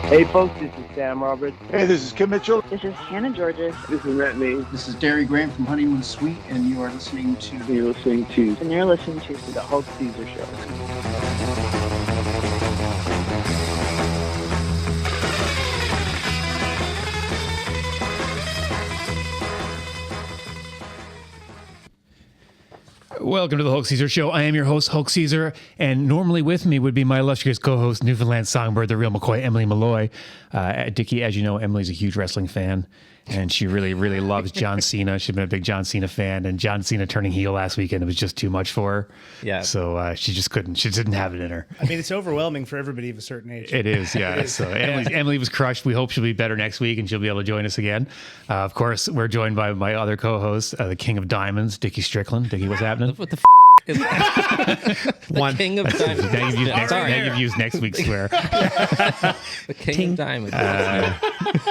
Hey folks, this is Sam Roberts. Hey, this is Kim Mitchell. This is Hannah Georges. This is Matt Lee. This is Derry Graham from Honeymoon Suite, and you are listening to... You're listening to... And you're listening to The Hulk Caesar Show. Welcome to the Hulk Caesar Show. I am your host, Hulk Caesar, and normally with me would be my illustrious co-host, Newfoundland songbird, the real McCoy, Emily Malloy. Dicky, as you know, Emily's a huge wrestling fan, and she really, really loves John Cena. She's been a big John Cena fan, and John Cena turning heel last weekend, it was just too much for her. Yeah. So she just couldn't. She didn't have it in her. I mean, it's overwhelming for everybody of a certain age. It is, yeah. So Emily was crushed. We hope she'll be better next week, and she'll be able to join us again. Of course, we're joined by my other co-host, the King of Diamonds, Dicky Strickland. Dicky, what's happening? What the is the King of Diamonds. Now you've used next week's swear. The King of Diamonds.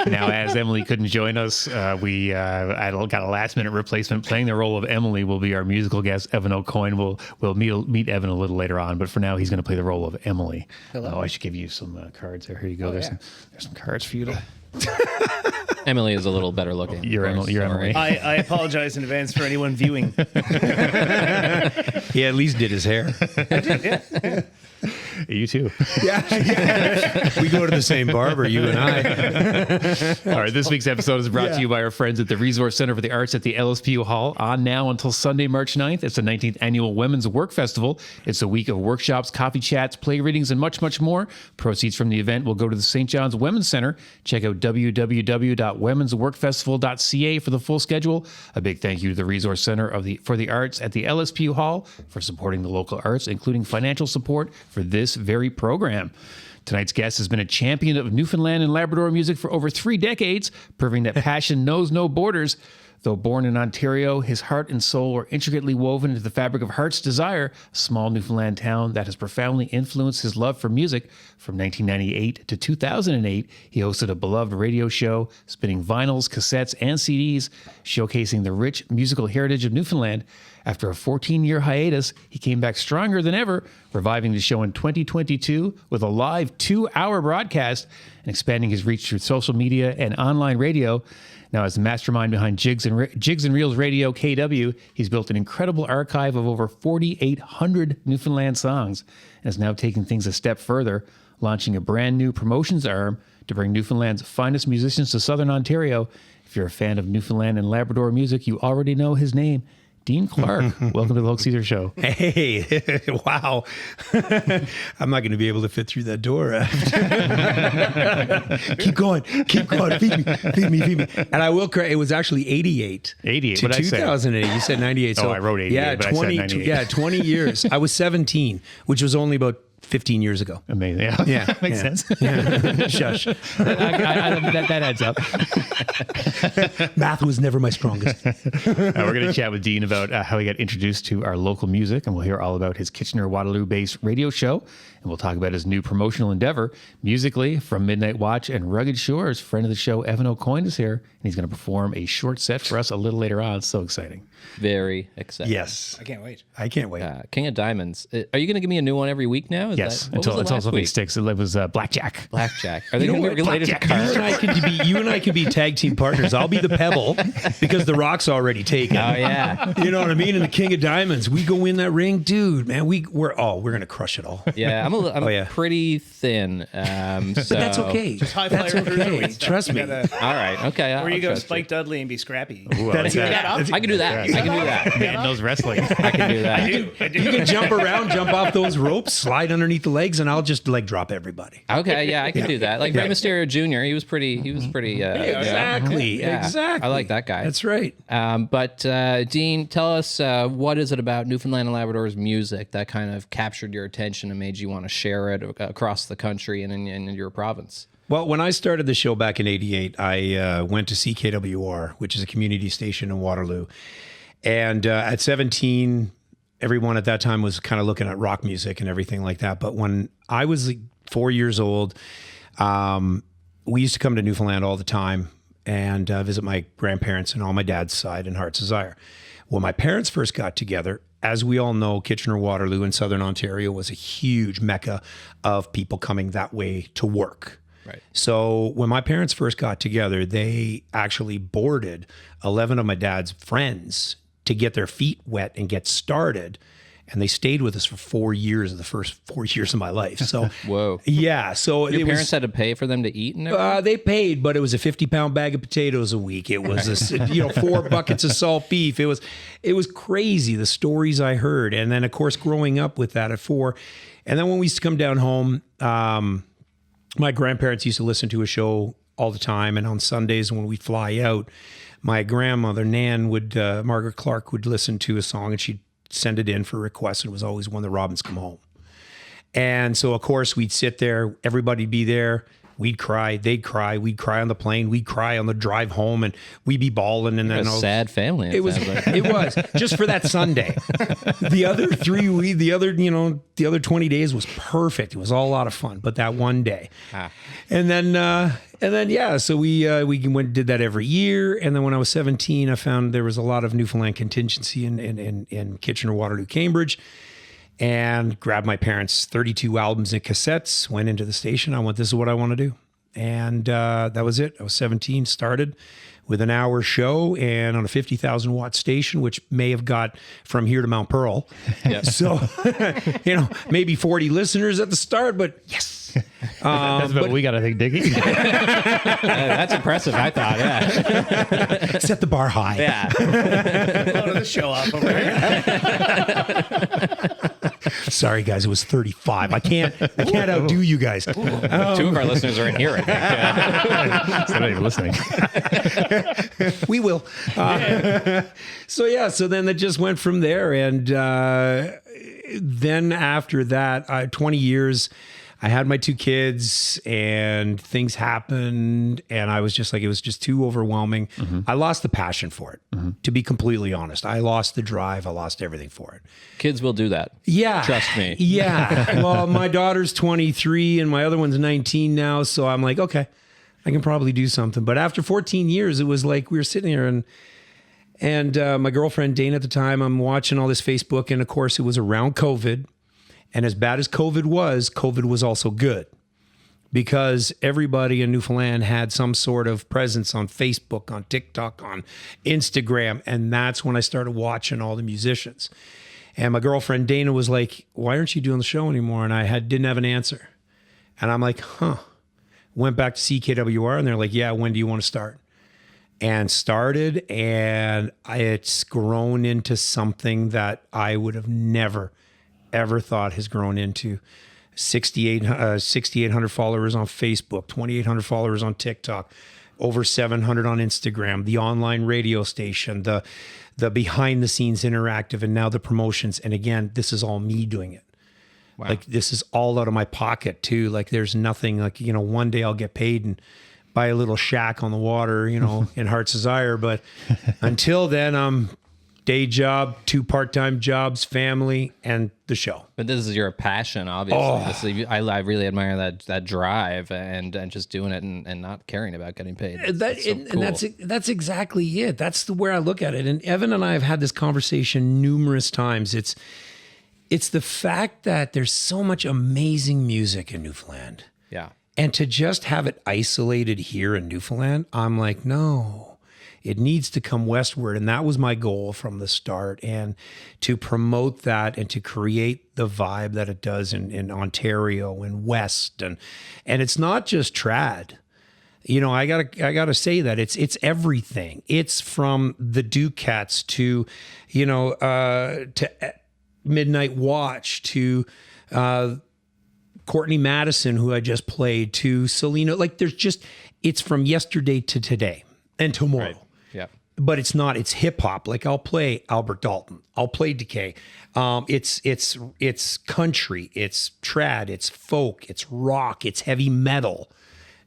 Now, as Emily couldn't join us, we got a last-minute replacement. Playing the role of Emily will be our musical guest, Evan AuCoin. We'll meet Evan a little later on, but for now, he's going to play the role of Emily. Hello. Oh, I should give you some cards there. Here you go. There's some cards for you to... Emily is a little better looking. You're Emily. I apologize in advance for anyone viewing. He at least did his hair. I did, yeah. You too. Yeah. We go to the same barber, you and I. All right, this week's episode is brought to you by our friends at the Resource Center for the Arts at the LSPU Hall, on now until Sunday, March 9th. It's the 19th Annual Women's Work Festival. It's a week of workshops, coffee chats, play readings, and much, much more. Proceeds from the event will go to the St. John's Women's Center. Check out www.womensworkfestival.ca for the full schedule. A big thank you to the Resource Center for the Arts at the LSPU Hall for supporting the local arts, including financial support for this very program. Tonight's guest has been a champion of Newfoundland and Labrador music for over 3 decades, proving that passion knows no borders. Though born in Ontario, his heart and soul are intricately woven into the fabric of Heart's Desire, a small Newfoundland town that has profoundly influenced his love for music. From 1998 to 2008, he hosted a beloved radio show, spinning vinyls, cassettes, and CDs, showcasing the rich musical heritage of Newfoundland. After a 14-year hiatus, he came back stronger than ever, reviving the show in 2022 with a live 2-hour broadcast and expanding his reach through social media and online radio. Now, as the mastermind behind Jigs and Reels Radio KW, he's built an incredible archive of over 4,800 Newfoundland songs and is now taking things a step further, launching a brand new promotions arm to bring Newfoundland's finest musicians to Southern Ontario. If you're a fan of Newfoundland and Labrador music, you already know his name. Dean Clarke, welcome to the Hulk Caesar Show. Hey, wow. I'm not going to be able to fit through that door. Keep going. Feed me. And I will correct, it was actually 88. 88, to 2008. You said 98. So I wrote 88, yeah, but 20, I said 98. Yeah, 20 years. I was 17, which was only about 15 years ago. Amazing. Yeah. Makes sense. Yeah. Shush. That adds up. Math was never my strongest. We're going to chat with Dean about how he got introduced to our local music, and we'll hear all about his Kitchener-Waterloo-based radio show, and we'll talk about his new promotional endeavor. Musically, from Midnight Watch and Rugged Shores, friend of the show, Evan AuCoin, is here, and he's going to perform a short set for us a little later on. It's so exciting. Very exciting. Yes. I can't wait. King of Diamonds. Are you going to give me a new one every week now? Yes, until something sticks. It was Blackjack. Blackjack. Are they going to be related to cards? You and I could be tag team partners. I'll be the pebble because the rock's already taken. Oh, yeah. You know what I mean? And the King of Diamonds, we go in that ring, dude, man, we're going to crush it all. Yeah, I'm pretty thin. But that's okay. Just high that's flyer okay. Trust me. All right. Okay. Or you go Spike Dudley and be scrappy. Ooh, I like that. I can do that. I can do that. Man knows wrestling. I can do that. I do. You can jump around, jump off those ropes, slide underneath the legs, and I'll just leg drop everybody. Okay, yeah, I can do that. Like Rey Mysterio Jr., he was pretty. Exactly. I like that guy. That's right. But Dean, tell us what is it about Newfoundland and Labrador's music that kind of captured your attention and made you want to share it across the country and in your province? Well, when I started the show back in '88, I went to CKWR, which is a community station in Waterloo. And at 17, everyone at that time was kind of looking at rock music and everything like that. But when I was like 4 years old, we used to come to Newfoundland all the time and visit my grandparents and on my dad's side in Heart's Desire. When my parents first got together, as we all know, Kitchener-Waterloo in Southern Ontario was a huge mecca of people coming that way to work. Right. So when my parents first got together, they actually boarded 11 of my dad's friends to get their feet wet and get started. And they stayed with us for 4 years, the first 4 years of my life. So, Whoa. yeah. So Your parents had to pay for them to eat and everything? they paid, but it was a 50-pound bag of potatoes a week. It was 4 buckets of salt beef. It was crazy, the stories I heard. And then of course growing up with that at 4, and then when we used to come down home, my grandparents used to listen to a show all the time, and on Sundays when we'd fly out, my grandmother Nan would Margaret Clarke would listen to a song, and she'd send it in for requests. It was always When the Robins Come Home. And so, of course, we'd sit there, everybody'd be there. We'd cry, they'd cry, we'd cry on the plane, we'd cry on the drive home, and we'd be bawling. And then a sad family. It was just for that Sunday. The other 20 days was perfect. It was all a lot of fun, but that one day. And then so we went and did that every year. And then when I was 17, I found there was a lot of Newfoundland contingency in Kitchener, Waterloo, Cambridge. And grabbed my parents' 32 albums and cassettes, went into the station. I went, this is what I want to do. And that was it. I was 17, started with an hour show and on a 50,000 watt station, which may have got from here to Mount Pearl. Yeah. So, maybe 40 listeners at the start, but yes. That's what we got to think, Dicky. That's impressive, I thought. Yeah. Set the bar high. Yeah. Loading the show up over here. Sorry, guys, it was 35. I can't outdo you guys. 2 of our listeners are in here, I think. So not even listening. We will. So then it just went from there. And then after that, 20 years, I had my 2 kids and things happened. And I was just like, it was just too overwhelming. Mm-hmm. I lost the passion for it, to be completely honest. I lost the drive. I lost everything for it. Kids will do that. Yeah. Trust me. Yeah. Well, my daughter's 23 and my other one's 19 now. So I'm like, okay, I can probably do something. But after 14 years, it was like we were sitting there and my girlfriend, Dana, at the time, I'm watching all this Facebook. And of course, it was around COVID. And as bad as COVID was also good because everybody in Newfoundland had some sort of presence on Facebook, on TikTok, on Instagram. And that's when I started watching all the musicians. And my girlfriend, Dana, was like, why aren't you doing the show anymore? And I didn't have an answer. And I'm like, Went back to CKWR and they're like, yeah, when do you want to start? And started, and it's grown into something that I would have never ever thought has grown into 6,800 followers on Facebook, 2,800 followers on TikTok, over 700 on Instagram, the online radio station, the behind the scenes interactive, and now the promotions. And again, this is all me doing it. Wow. Like this is all out of my pocket too. Like there's nothing like, one day I'll get paid and buy a little shack on the water, in Heart's Desire. But until then, I'm day job, 2 part-time jobs, family, and the show. But this is your passion, obviously. I really admire that drive and just doing it and not caring about getting paid. That's exactly it. That's where I look at it. And Evan and I have had this conversation numerous times. It's the fact that there's so much amazing music in Newfoundland. Yeah. And to just have it isolated here in Newfoundland, I'm like, no. It needs to come westward. And that was my goal from the start. And to promote that and to create the vibe that it does in Ontario and West. And it's not just trad. I gotta say that it's everything. It's from the Ducats to Midnight Watch to Courtney Madison, who I just played, to Selena. Like it's from yesterday to today and tomorrow. Right. Yeah. But it's not, it's hip hop. Like I'll play Albert Dalton. I'll play Decay. It's country, it's trad, it's folk, it's rock, it's heavy metal.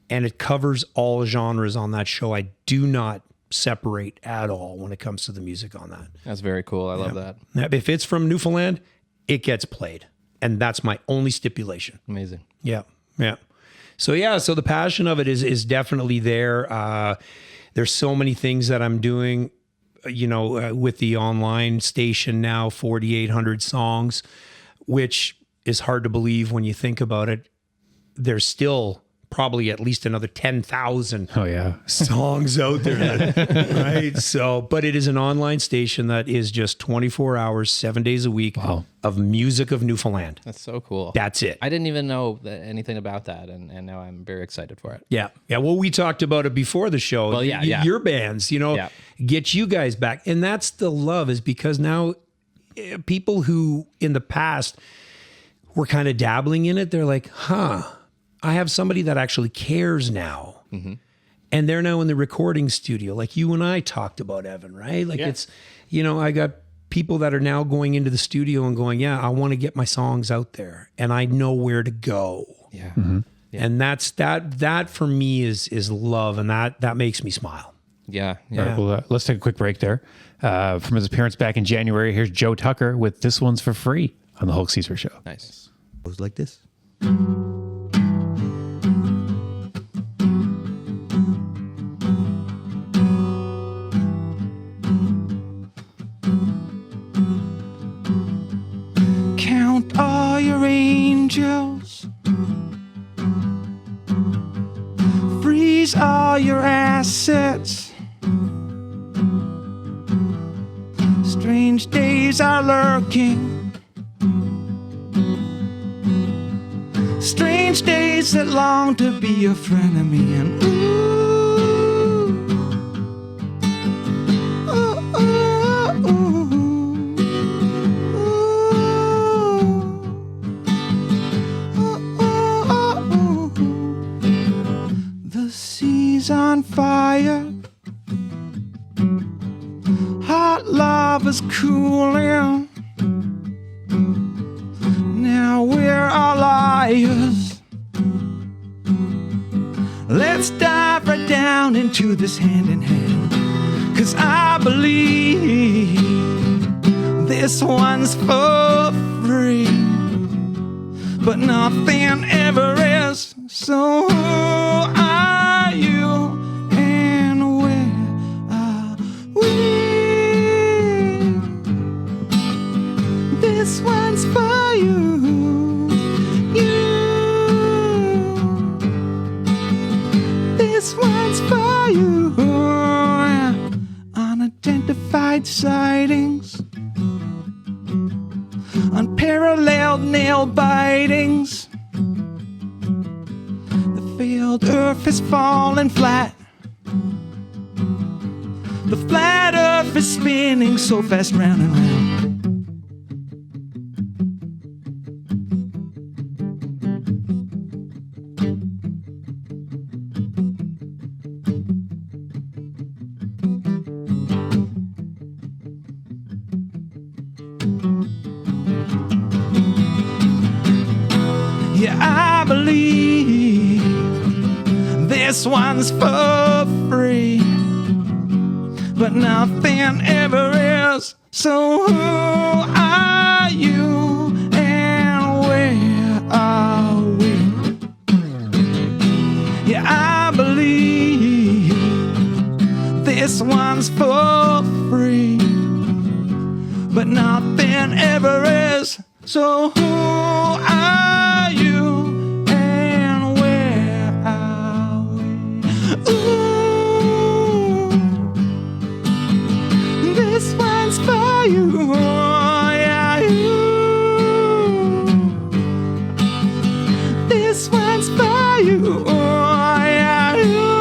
And it covers all genres on that show. I do not separate at all when it comes to the music on that. That's very cool. I love that. If it's from Newfoundland, it gets played. And that's my only stipulation. Amazing. Yeah. Yeah. So the passion of it is definitely there. There's so many things that I'm doing, with the online station now, 4,800 songs, which is hard to believe when you think about it. There's still probably at least another 10,000 Oh yeah. songs out there, right? So, but it is an online station that is just 24 hours, 7 days a week of music of Newfoundland. That's so cool. That's it. I didn't even know anything about that, and now I'm very excited for it. Yeah. Yeah. Well, we talked about it before the show. Well, yeah. Your bands, get you guys back. And that's the love, is because now people who in the past were kind of dabbling in it, they're like, I have somebody that actually cares now. Mm-hmm. And they're now in the recording studio, like you and I talked about, Evan, right? Like it's, I got people that are now going into the studio and going, I want to get my songs out there and I know where to go. Yeah. Mm-hmm. Yeah. And that for me is love. And that makes me smile. Yeah. All right, well, let's take a quick break there. From his appearance back in January, here's Joe Tucker with This One's for Free on the Hulk Caesar Show. Nice. Goes like this. Count all your angels, freeze all your assets. Strange days are lurking, strange days that long to be your friend of me. And the sea's on fire, hot lava's cooling. Now we're all liars. Let's dive right down into this hand in hand, 'cause I believe this one's for free, but nothing ever is. So who are you and where are we? This one's for you. This one's for you. Unidentified sightings, unparalleled nail bitings. The failed earth is falling flat. The flat earth is spinning so fast round and round. Yeah, I believe this one's for free, but nothing ever is. So who are you and where are we? Yeah, I believe this one's for free, but nothing ever is. So who are you and where are we? Ooh, this one's for you, yeah, you. This one's for you, yeah, you.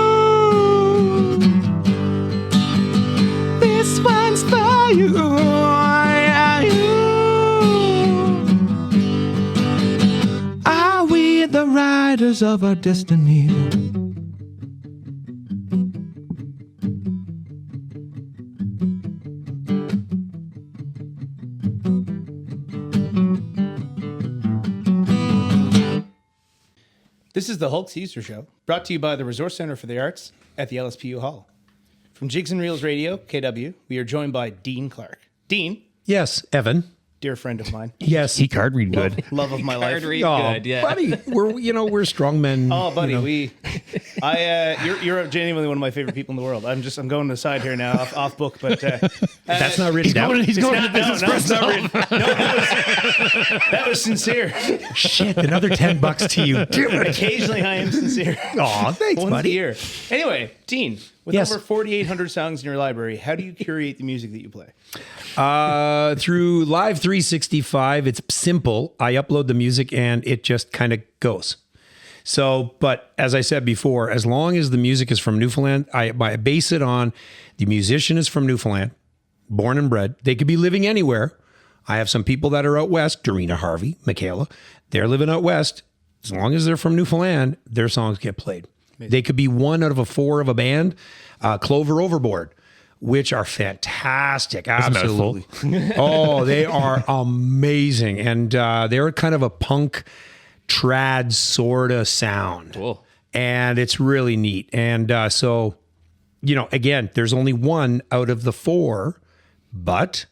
This one's for you, yeah, you. Are we the riders of our destiny? This is the Hulk Caesar Show, brought to you by the Resource Center for the Arts at the LSPU Hall. From Jigs and Reels Radio, KW, we are joined by Dean Clarke. Dean, Yes, Evan. dear friend of mine, Yes. He card read good. love of my life. Read Oh, good, yeah. buddy, we're strong men. Oh, buddy, you know. we You're genuinely one of my favorite people in the world. I'm going to the side here now, off book, but That's not written down. He's going to business that was sincere. Shit, another $10 to you. Occasionally, I am sincere. Aw, thanks, Once buddy. a year. Anyway, Dean, with Yes. over 4,800 songs in your library, how do you curate the music that you play? Through Live 365, it's simple. I upload the music and it just kind of goes. So, but as I said before, as long as the music is from Newfoundland, I base it on the musician is from Newfoundland, born and bred. They could be living anywhere. I have some people that are out west, Dorina Harvey, Michaela, they're living out west. As long as they're from Newfoundland, their songs get played. Amazing. They could be one out of a four of a band, Clover Overboard, which are fantastic. Absolutely. Oh, they are amazing. And they're kind of a punk trad sort of sound. Cool. And it's really neat. And so, again, there's only one out of the four, but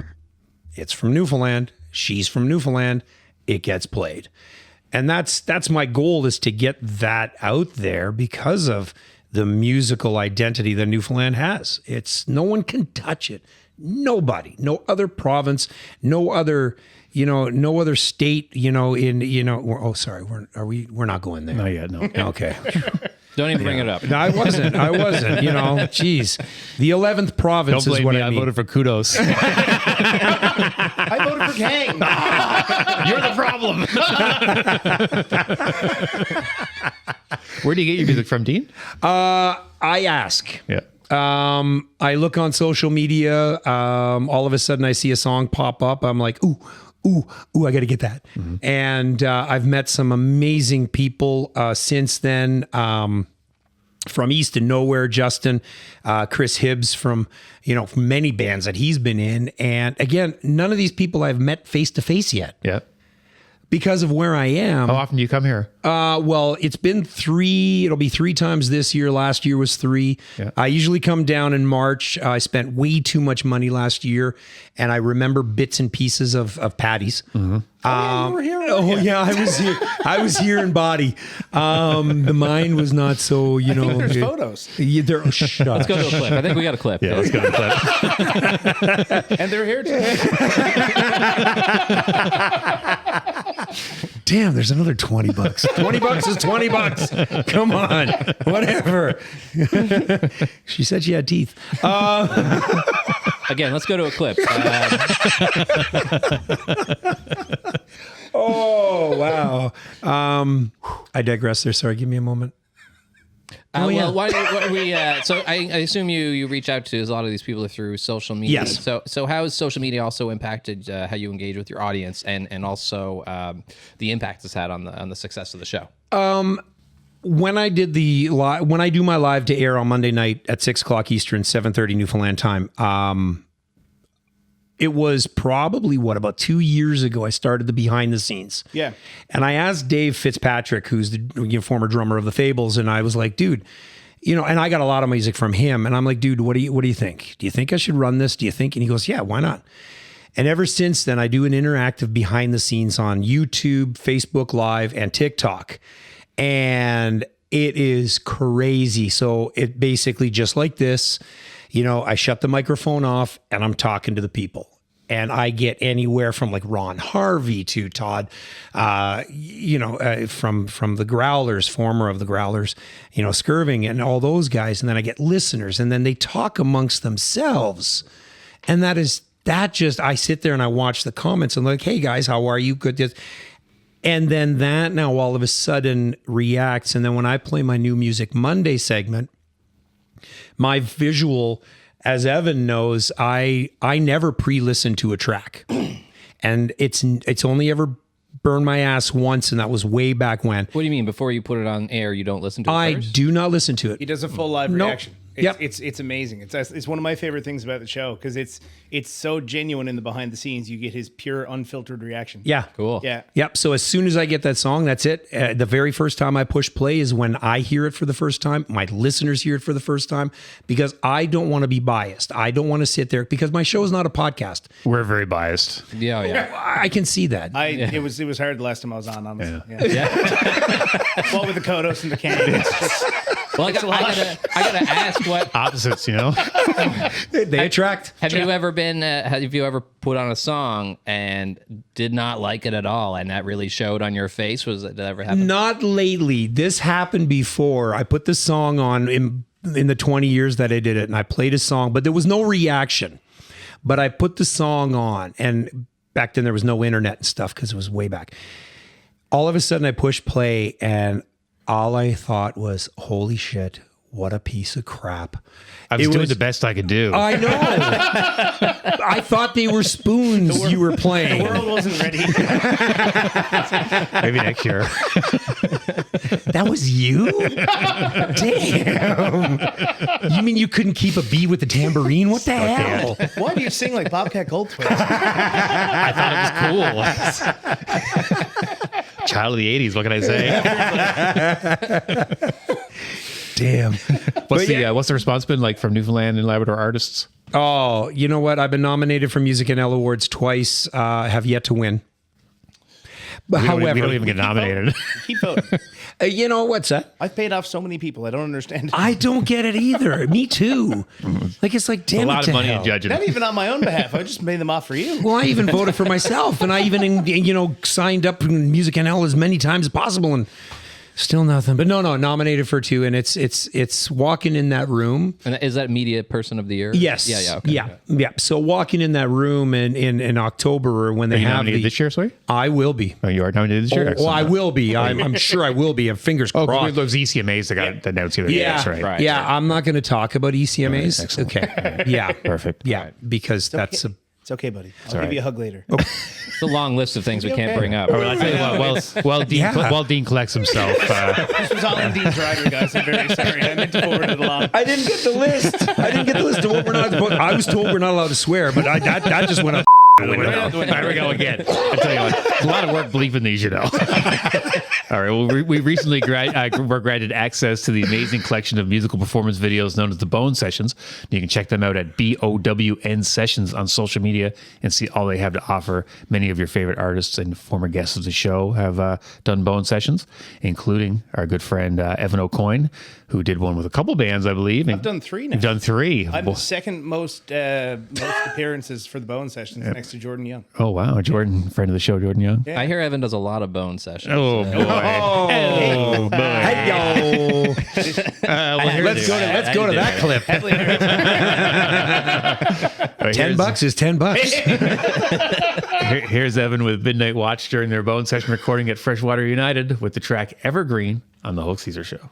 it's from Newfoundland. She's from Newfoundland. It gets played. And that's my goal, is to get that out there because of the musical identity that Newfoundland has. No one can touch it. Nobody, no other province, no other, no other state, oh, sorry. We're not going there. Not yet, no. Okay. Don't even bring it up. No, I wasn't, geez. The 11th province Don't blame is what me. I mean. I voted for kudos. I voted for Gang. You're the problem. Where do you get your music from, Dean? I ask. Yeah. I look on social media. All of a sudden I see a song pop up. I'm like, ooh, I got to get that. Mm-hmm. And I've met some amazing people since then. From East to Nowhere, Justin, Chris Hibbs from many bands that he's been in. And again, none of these people I've met face to face yet. Yeah. Because of where I am. How often do you come here? Well, it's been 3. It'll be 3 times this year. Last year was 3. Yeah. I usually come down in March. I spent way too much money last year, and I remember bits and pieces of Patty's. Mm-hmm. You were here. Yeah, I was here. I was here in body. The mind was not so. There's photos. Yeah, shut up. Let's go to a clip. I think we got a clip. Yeah, let's go to the clip. And they're here too. Damn, there's another $20. $20 is $20. Come on, whatever. She said she had teeth. Again, let's go to a clip. Oh, wow. I digress there. Sorry, give me a moment. Well, why we? So I assume you reach out to a lot of these people through social media. Yes. So how has social media also impacted how you engage with your audience, and also the impact it's had on the success of the show? When I did when I do my live to air on Monday night at 6:00 Eastern, 7:30 Newfoundland time, it was probably about 2 years ago I started the behind the scenes. Yeah. And I asked Dave Fitzpatrick, who's the former drummer of the Fables, and I was like, dude, and I got a lot of music from him, and I'm like, dude, what do you think? Do you think I should run this? Do you think? And he goes, yeah, why not? And ever since then, I do an interactive behind the scenes on YouTube, Facebook Live, and TikTok. And it is crazy. So it basically just like this, I shut the microphone off and I'm talking to the people. And I get anywhere from like Ron Harvey to Todd, from the Growlers, former of the Growlers, Skirving and all those guys. And then I get listeners, and then they talk amongst themselves. And I sit there and I watch the comments and like, hey guys, how are you? Good. And then that now all of a sudden reacts. And then when I play my New Music Monday segment, my visual, as Evan knows, I never pre-listen to a track. And it's only ever burned my ass once, and that was way back when. What do you mean? Before you put it on air, you don't listen to it I first? do not listen to it. He does a full live reaction. It's amazing. It's one of my favorite things about the show because it's so genuine in the behind the scenes. You get his pure, unfiltered reaction. Yeah. Cool. Yeah. Yep. So as soon as I get that song, that's it. The very first time I push play is when I hear it for the first time. My listeners hear it for the first time because I don't want to be biased. I don't want to sit there because my show is not a podcast. We're very biased. Yeah, yeah. I can see that. It was hard the last time I was on, honestly. Yeah. What with the Kodos and the can. Well, I gotta ask what Opposites, you know? They attract. have you ever been? Have you ever put on a song and did not like it at all, and that really showed on your face? Did that ever happen? Not lately. This happened before. I put the song on in the 20 years that I did it, and I played a song, but there was no reaction. But I put the song on, and back then there was no internet and stuff because it was way back. All of a sudden I pushed play, and all I thought was, holy shit, what a piece of crap. I was doing the best I could do. I know. I thought they were spoons you were playing. The world wasn't ready. Maybe next year. That was you? Damn. You mean you couldn't keep a beat with the tambourine? What the hell? Why do you sing like Bobcat Goldthwait? I thought it was cool. Child of the 80s, what can I say? Damn. What's the response been like from Newfoundland and Labrador artists? Oh, you know what? I've been nominated for Music NL Awards twice. Have yet to win. But We however, don't even get nominated. Keep voting. you know what's that? I've paid off so many people. I don't understand. I don't get it either. Me too. Like it's like damn A lot it of money to in hell. judging. Not even on my own behalf. I just made them off for you. Well, I even voted for myself, and I even signed up in Music NL as many times as possible, and still nothing. But no, nominated for two, and it's walking in that room. And is that Media Person of the Year? Yes. Yeah. Okay. Yeah. So walking in that room in October or when they Are you have nominated this year, sorry? I will be. Oh, you are nominated this year? Oh, Excellent. I will be. I'm sure I will be. And fingers Oh, crossed. those ECMAs that got announced the other day. That's right. Right. Yeah, I'm not going to talk about ECMAs. Excellent. Okay. Yeah. Perfect. Yeah, because that's a. It's okay, buddy. I'll give you a hug later. It's a long list of things we can't bring up. All right, I'll tell you what, while Dean collects himself, This was all in Dean's rider, guys. I'm very sorry. I meant to forward it along. I didn't get the list. Of what we're not. I was told we're not allowed to swear, but that just went up. there we go again. I tell you what, it's a lot of work bleeping these, you know. All right. Well, we recently were granted access to the amazing collection of musical performance videos known as the BOWN Sessions. You can check them out at BOWN Sessions on social media and see all they have to offer. Many of your favorite artists and former guests of the show have done BOWN Sessions, including our good friend Evan AuCoin, who did one with a couple bands, I believe. I've done three now. You've done three. I'm the second most appearances for the BOWN Sessions next to Jordan Young. Oh, wow. Jordan, friend of the show, Jordan Young. I hear Evan does a lot of BOWN sessions. Oh, boy. Oh, boy. Hey yo! Let's go to that clip. $10 is $10. Here's Evan with Midnight Watch during their BOWN Session recording at Freshwater United with the track Evergreen on the Hulk Caesar Show.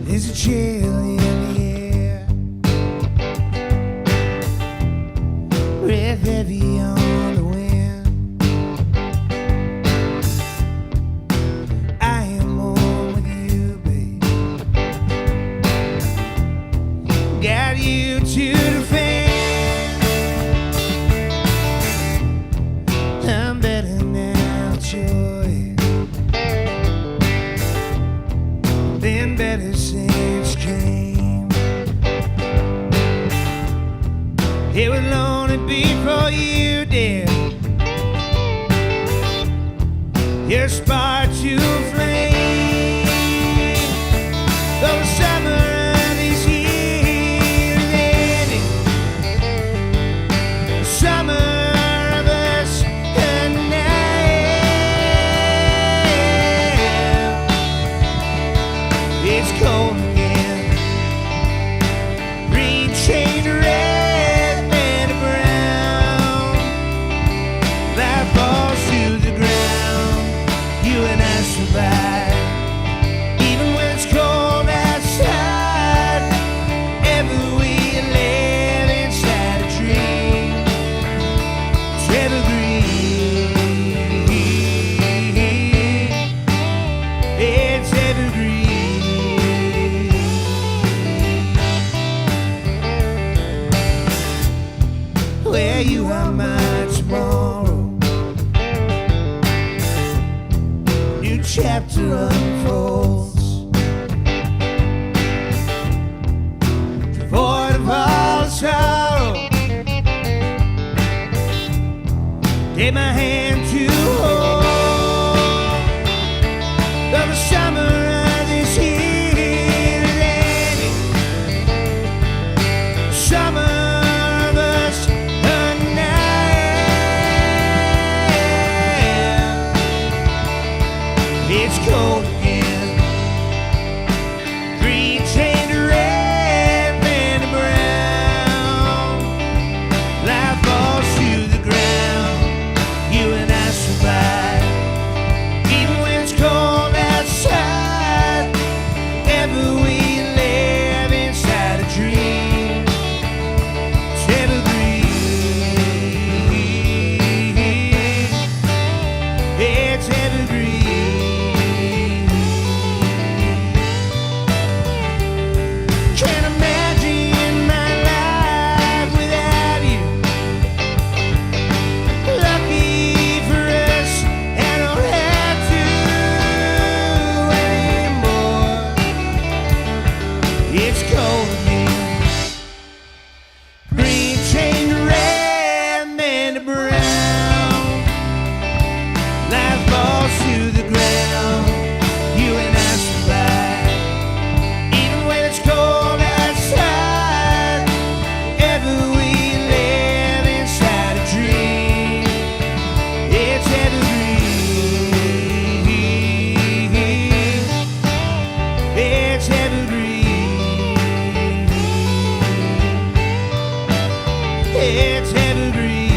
There's a chill in the air, breath heavy on the wind. I am home with you, babe. Got you to defend. I'm better now, joy. Been better since came. It was lonely before you did. Your spark to flame. Though summer of this year is ending, summer of us and now. It's cold again. Green shade, red and brown. tell you how my tomorrow. New chapter unfolds, devoid of all sorrow. Take my hand to hold. Though the summer of this year is ending, summer of us undone. It's cold again. Green chained to red, man to brown. Life falls to the ground. You and I survive, even when it's cold outside. Ever we live inside a dream. It's evergreen. It's evergreen. Can't imagine my life without you. Lucky for us, I don't have to anymore. It's cold again. Green chained to red, man to brown. Life falls to the ground. You and I survive, even when it's cold outside. Ever we live inside a dream. It's evergreen. It's evergreen. It's evergreen.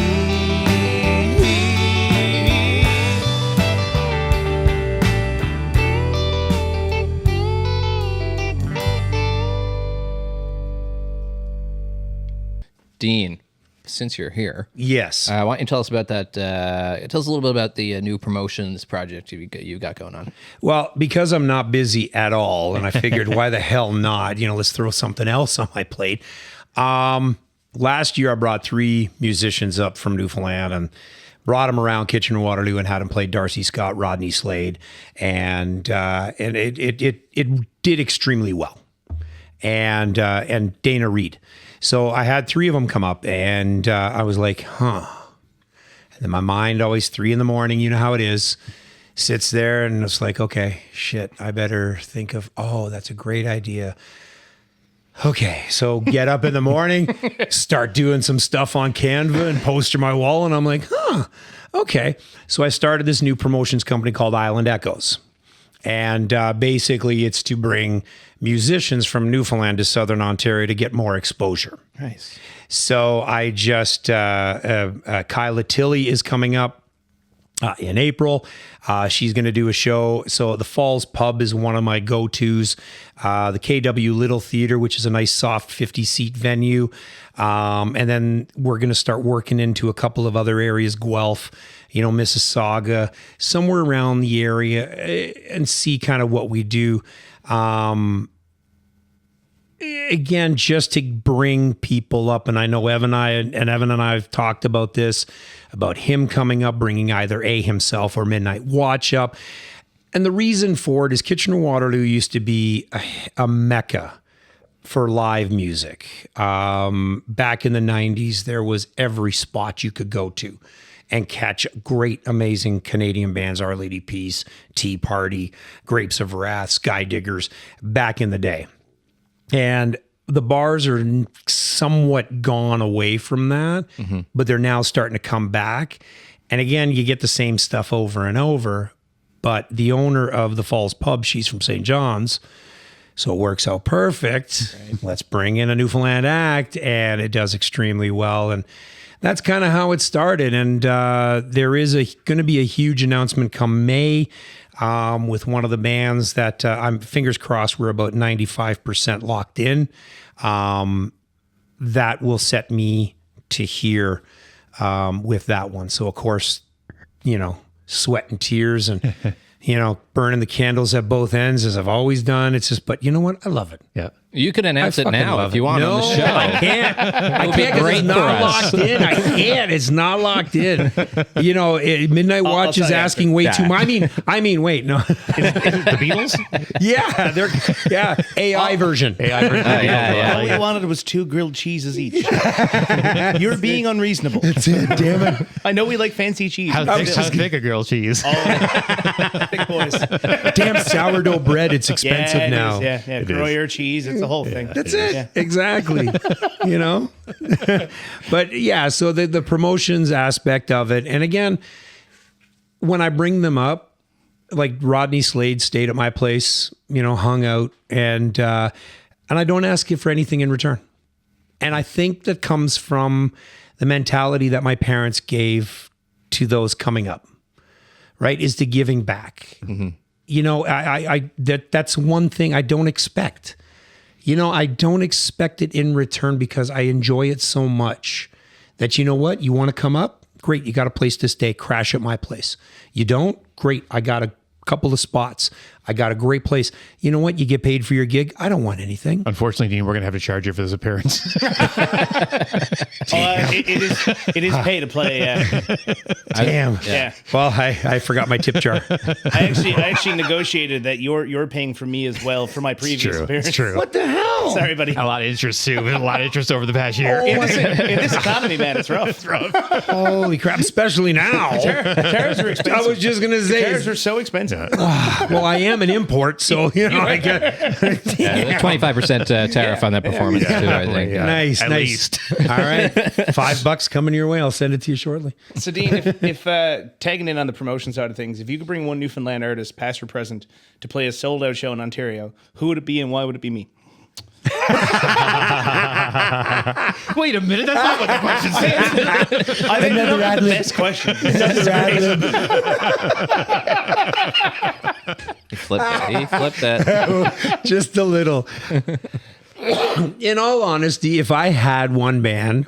Dean, since you're here, Yes. why don't you tell us about that? Tell us a little bit about the new promotions project you got going on. Well, because I'm not busy at all, and I figured, why the hell not? Let's throw something else on my plate. Last year, I brought 3 musicians up from Newfoundland and brought them around Kitchener-Waterloo and had them play Darcy Scott, Rodney Slade, and it did extremely well. And Dana Reed. So I had 3 of them come up, and I was like, huh. And then my mind always 3 a.m, you know how it is, sits there and it's like, okay, shit, I better think of, that's a great idea. Okay, so get up in the morning, start doing some stuff on Canva and poster my wall, and I'm like, okay. So I started this new promotions company called Island Echoes. And basically it's to bring musicians from Newfoundland to Southern Ontario to get more exposure. Nice. So I just, Kyla Tilley is coming up in April. She's going to do a show. So the Falls Pub is one of my go-tos. The KW Little Theater, which is a nice soft 50-seat venue. And then we're going to start working into a couple of other areas, Guelph, Mississauga, somewhere around the area, and see kind of what we do. Again, just to bring people up. And I know Evan and I have talked about this, about him coming up, bringing either himself or Midnight Watch up. And the reason for it is Kitchener-Waterloo used to be a mecca for live music. Back in the 90s, there was every spot you could go to and catch great, amazing Canadian bands, Our Lady Peace, Tea Party, Grapes of Wrath, Sky Diggers, back in the day. And the bars are somewhat gone away from that, but they're now starting to come back. And again, you get the same stuff over and over, but the owner of the Falls Pub, she's from St. John's, so it works out perfect. Right. Let's bring in a Newfoundland act, and it does extremely well. And that's kind of how it started. And there is going to be a huge announcement come May with one of the bands that I'm fingers crossed we're about 95% locked in. That will set me to hear with that one. So of course, sweat and tears and burning the candles at both ends as I've always done. It's just, but you know what? I love it. Yeah. You can announce it now if you want on the show. I can't. I be can't because great it's for not us. locked in. I can't. It's not locked in. You know, Midnight Watch tell is you asking way too much. I mean, wait, no. The Beatles? Yeah, AI version. AI version. Yeah. All we wanted was 2 grilled cheeses each. You're being unreasonable. That's it. Damn it. I know we like fancy cheese. How thick a grilled cheese? Big boys. Damn sourdough bread. It's expensive Yeah, it now. is, yeah. Gruyere cheese. It's the whole thing. That's it. Yeah. Exactly. You know? But yeah, so the promotions aspect of it. And again, when I bring them up, like Rodney Slade stayed at my place, you know, hung out, and I don't ask you for anything in return. And I think that comes from the mentality that my parents gave to those coming up, right? Is to giving back. Mm-hmm. You know, that's one thing I don't expect. You know, I don't expect it in return because I enjoy it so much that, you know what, you want to come up? Great, you got a place to stay, crash at my place. You don't? Great, I got a couple of spots. I got a great place. You know what? You get paid for your gig. I don't want anything. Unfortunately, Dean, we're going to have to charge you for this appearance. It is pay to play. Damn. Yeah. Well, I forgot my tip jar. I actually negotiated that you're paying for me as well for my previous appearance. It's true. What the hell? Sorry, buddy. A lot of interest, too. A lot of interest over the past year. In this economy, man, it's rough. It's rough. Holy crap, especially now. Tariffs are expensive. I was just going to say. Tariffs are so expensive. Well, I am an import, so, you know, I get 25% tariff on that performance too, I think. Yeah. nice. At nice. least. All right. $5 coming your way. I'll send it to you shortly. So, Dean, if tagging in on the promotion side of things, if you could bring one Newfoundland artist, past or present, to play a sold-out show in Ontario, who would it be and why would it be me? Wait a minute. That's not what the question says. I think that's the best question. He flipped it. Just a little. In all honesty, if I had one band,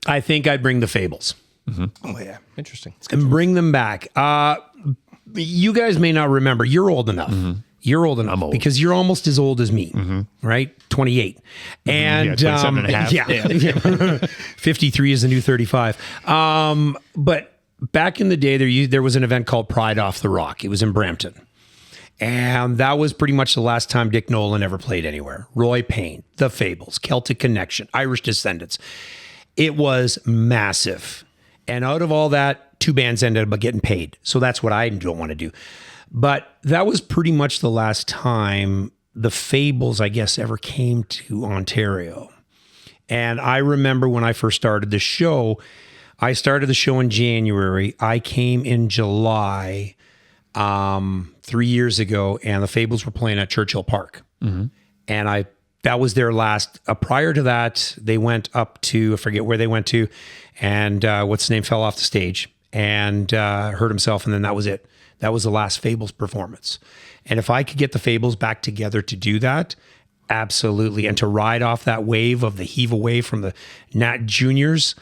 I think I'd bring the Fables. Oh, yeah. Interesting. And bring them back. You guys may not remember. You're old enough. You're old enough. I'm old. Because you're almost as old as me, right? 28. And 27 and a half. Yeah. 53 is the new 35. But back in the day, there was an event called Pride Off the Rock. It was in Brampton. And that was pretty much the last time Dick Nolan ever played anywhere. Roy Payne, The Fables, Celtic Connection, Irish Descendants. It was massive. And out of all that, 2 bands ended up getting paid. So that's what I don't want to do. But that was pretty much the last time the Fables, I guess, ever came to Ontario. And I remember when I first started the show, I started the show in January. I came in July 3 years ago, and the Fables were playing at Churchill Park. And that was their last. Prior to that, they went up to, I forget where they went to, and what's his name fell off the stage and hurt himself, and then that was it. That was the last Fables performance. And if I could get the Fables back together to do that, absolutely. And to ride off that wave of the heave away from the Nat Juniors,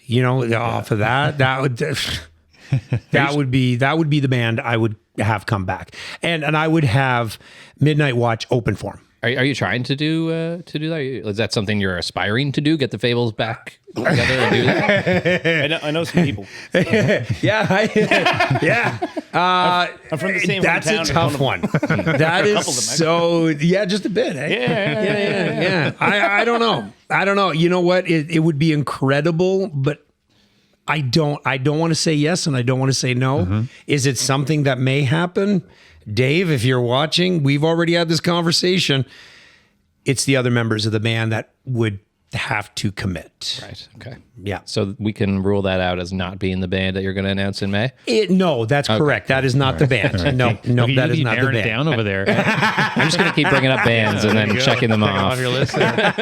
you know, off of that would be the band I would have come back. And I would have Midnight Watch open for them. Are you trying to do that? Is that something you're aspiring to do? Get the Fables back together and do that? I know some people. Yeah. I'm from the same That's town. a tough one. That is so. Yeah, just a bit. Eh? Yeah. I don't know. You know what? It would be incredible, but I don't want to say yes and I don't want to say no. Is it something that may happen? Dave, if you're watching, we've already had this conversation. It's the other members of the band that would have to commit. Right. Okay. Yeah. So we can rule that out as not being the band that you're going to announce in May? No, that's correct. That is not the band. No, that is not the narrowing it band. down over there. I'm just going to keep bringing up bands and then checking them off. Your list there.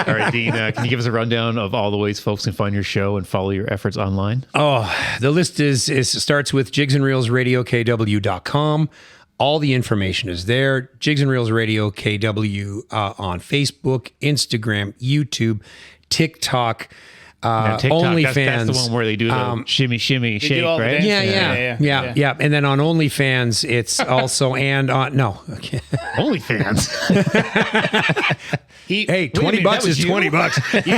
All right, Dean, can you give us a rundown of all the ways folks can find your show and follow your efforts online? Oh, the list starts with Jigs and Reels Radio, KW.com. All the information is there. Jigs and Reels Radio, KW on Facebook, Instagram, YouTube, TikTok. Now, TikTok, OnlyFans. that's the one where they do the shimmy, shimmy, do shake, all the right? dancing. Yeah. And then on OnlyFans, it's also okay. OnlyFans. Hey, $20 is $20. You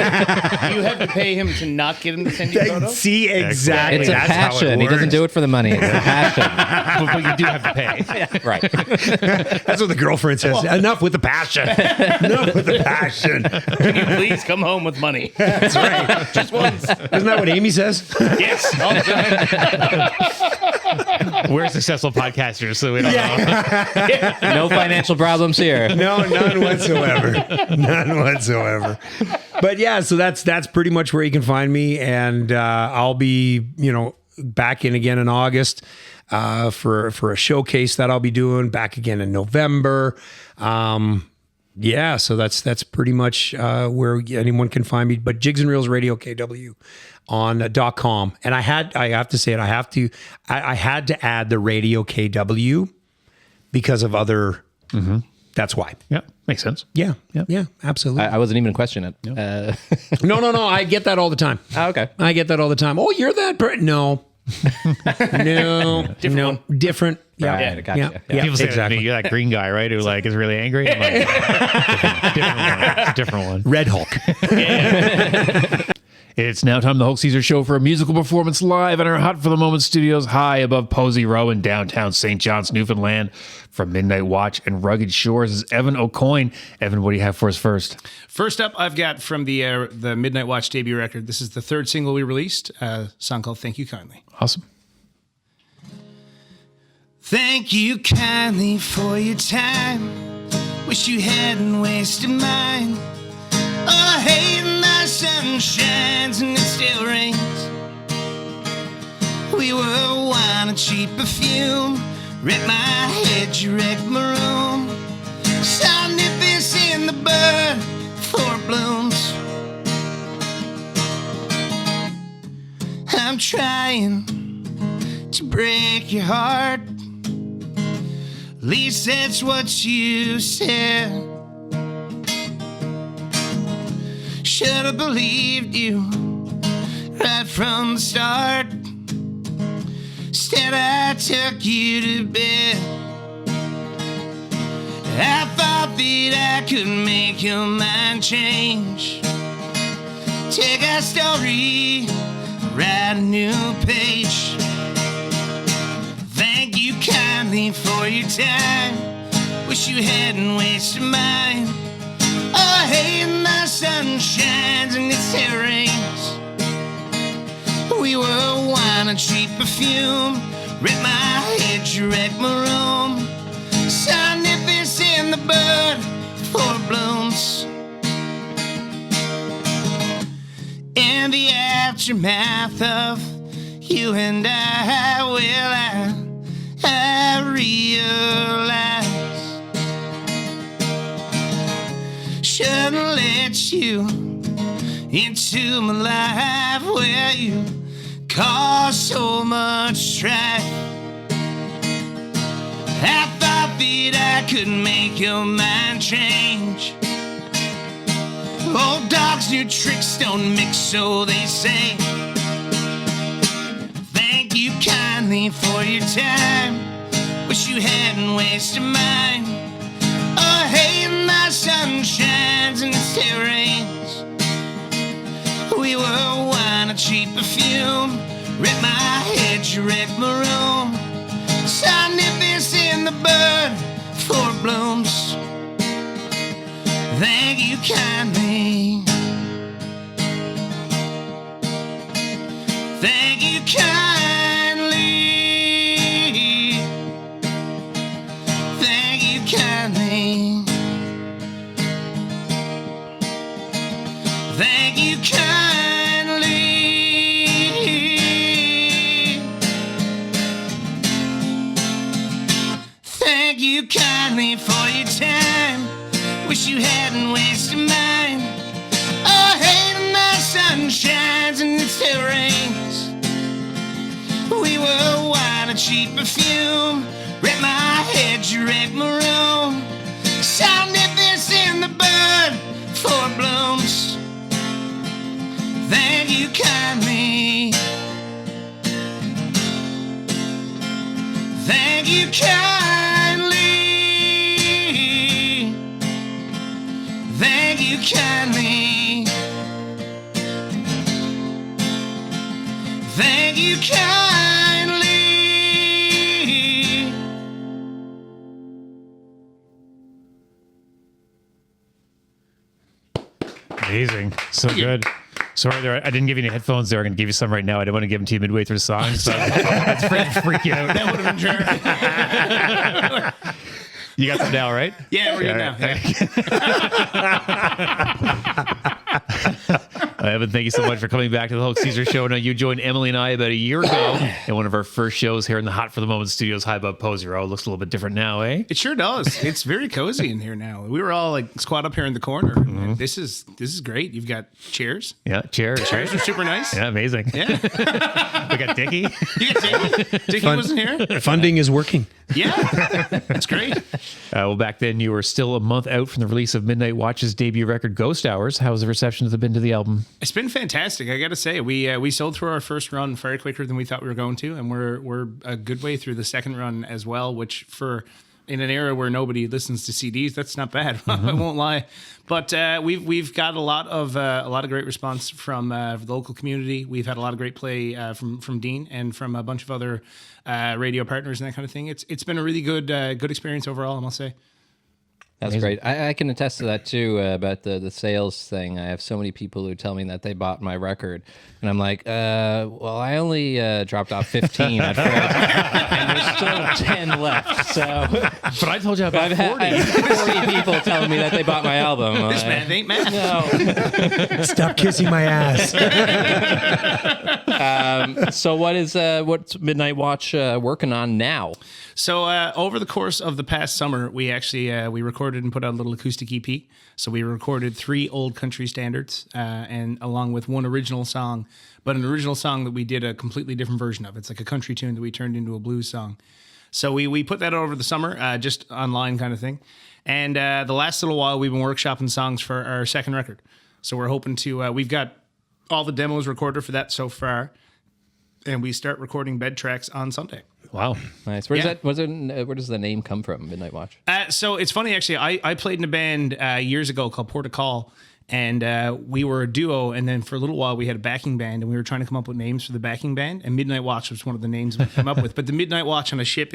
have to pay him to not get him to send you photos? See, exactly. It's a That's how it passion. He doesn't works. do it for the money. It's a passion. but you do have to pay. Right. That's what the girlfriend says. Enough with the passion. Enough with the passion. Can you please come home with money? That's right. Just once. Isn't that what Amy says? Yes. All the time. We're successful podcasters, so we don't know. No financial problems here. No, none whatsoever. None whatsoever. But yeah, so that's pretty much where you can find me, and I'll be back in again in August for a showcase that I'll be doing. Back again in November. Yeah, so that's pretty much where anyone can find me. But Jigs and Reels Radio KW on .com, and I had to add the Radio KW because of other. That's why. Yeah, makes sense. Yeah, Yep. yeah, absolutely. I wasn't even going to question it. No. I get that all the time. Oh, okay. I get that all the time. Oh, you're that no. No, different. Yeah, Right, I gotcha. yeah. People say exactly. to me, you're that green guy, right? Who is really angry. I'm like, different one. Red Hulk. It's now time the Hulk Caesar Show for a musical performance live in our Hot for the Moment studios high above Posie Row in downtown St. John's, Newfoundland. From Midnight Watch and Rugged Shores is Evan AuCoin. Evan, what do you have for us first? First up, I've got from the Midnight Watch debut record. This is the third single we released, a song called Thank You Kindly. Awesome. Thank you kindly for your time. Wish you hadn't wasted mine. Oh, hey, the sun shines and it still rains. We were wine and cheap perfume. Wrecked my head, you wrecked my room. Saw nippers in the bud for blooms. I'm trying to break your heart. At least that's what you said. Should have believed you right from the start. Instead I took you to bed. I thought that I could make your mind change. Take our story, write a new page. Thank you kindly for your time. Wish you hadn't wasted mine. Oh, hey, and the sun shines and it still rains. We were wine and cheap perfume. Wrecked my head, you wrecked my room. Saw nippers in the bud for blooms. In the aftermath of you and I realize shouldn't let you into my life where you cause so much strife. I thought that I could make your mind change. Old dogs, new tricks don't mix, so they say. Thank you kindly for your time. Wish you hadn't wasted mine. Oh, hey, and the sun shines and it still rains. We were wine and cheap perfume. Wrecked my head, you wrecked my room. Saw nippers in the bud for blooms. Thank you kindly. Thank you kindly. Thank you kindly. Thank you kindly. Thank you kindly for your time. Wish you hadn't wasted mine. Oh, hey, the sun shines and it still rains. We were wine and cheap perfume. Wrecked my head, you wrecked my room. Saw nippers in the bud for blooms. Thank you kindly. Thank you kindly. Thank you kindly. Thank you kindly. Amazing. So good. Sorry, I didn't give you any headphones there. I'm going to give you some right now. I didn't want to give them to you midway through the song. So that's freak you out. That would have been jerk. You got them now, right? Yeah, we're good now. Evan, thank you so much for coming back to the Hulk Caesar Show. Now, you joined Emily and I about a year ago in one of our first shows here in the Hot for the Moment studios high above Posie Row. It looks a little bit different now, eh? It sure does. It's very cozy in here now. We were all like squat up here in the corner. And this is great. You've got chairs. Yeah, chairs, right? Chairs are super nice. Yeah, amazing. Yeah. We got Dicky. You got Dicky. Dicky wasn't here. Funding is working. Yeah, that's great. Well, back then you were still a month out from the release of Midnight Watch's debut record, Ghost Hours. How's the reception been to the album? It's been fantastic. I got to say, we sold through our first run far quicker than we thought we were going to, and we're a good way through the second run as well. Which for in an era where nobody listens to CDs, that's not bad. I won't lie. But we've got a lot of great response from the local community. We've had a lot of great play from Dean and from a bunch of other radio partners and that kind of thing. It's been a really good experience overall, I must say. That's great. I can attest to that too about the sales thing. I have so many people who tell me that they bought my record, and I'm like, well, I only dropped off 15 at first, and there's still 10 left. So, but I told you about I've 40. had 40 people telling me that they bought my album. This math ain't math. No. Stop kissing my ass. So what's Midnight Watch working on now? So over the course of the past summer, we actually we recorded and put out a little acoustic EP. So we recorded 3 old country standards, and along with one original song, but an original song that we did a completely different version of. It's like a country tune that we turned into a blues song. So we put that out over the summer, just online kind of thing. And the last little while, we've been workshopping songs for our second record. So we're hoping to. We've got all the demos recorded for that so far, and we start recording bed tracks on Sunday. Wow. Nice. Where Yeah. does the name come from, Midnight Watch? So it's funny, actually. I played in a band years ago called Port of Call, and we were a duo. And then for a little while, we had a backing band, and we were trying to come up with names for the backing band. And Midnight Watch was one of the names we came up with. But the Midnight Watch on a ship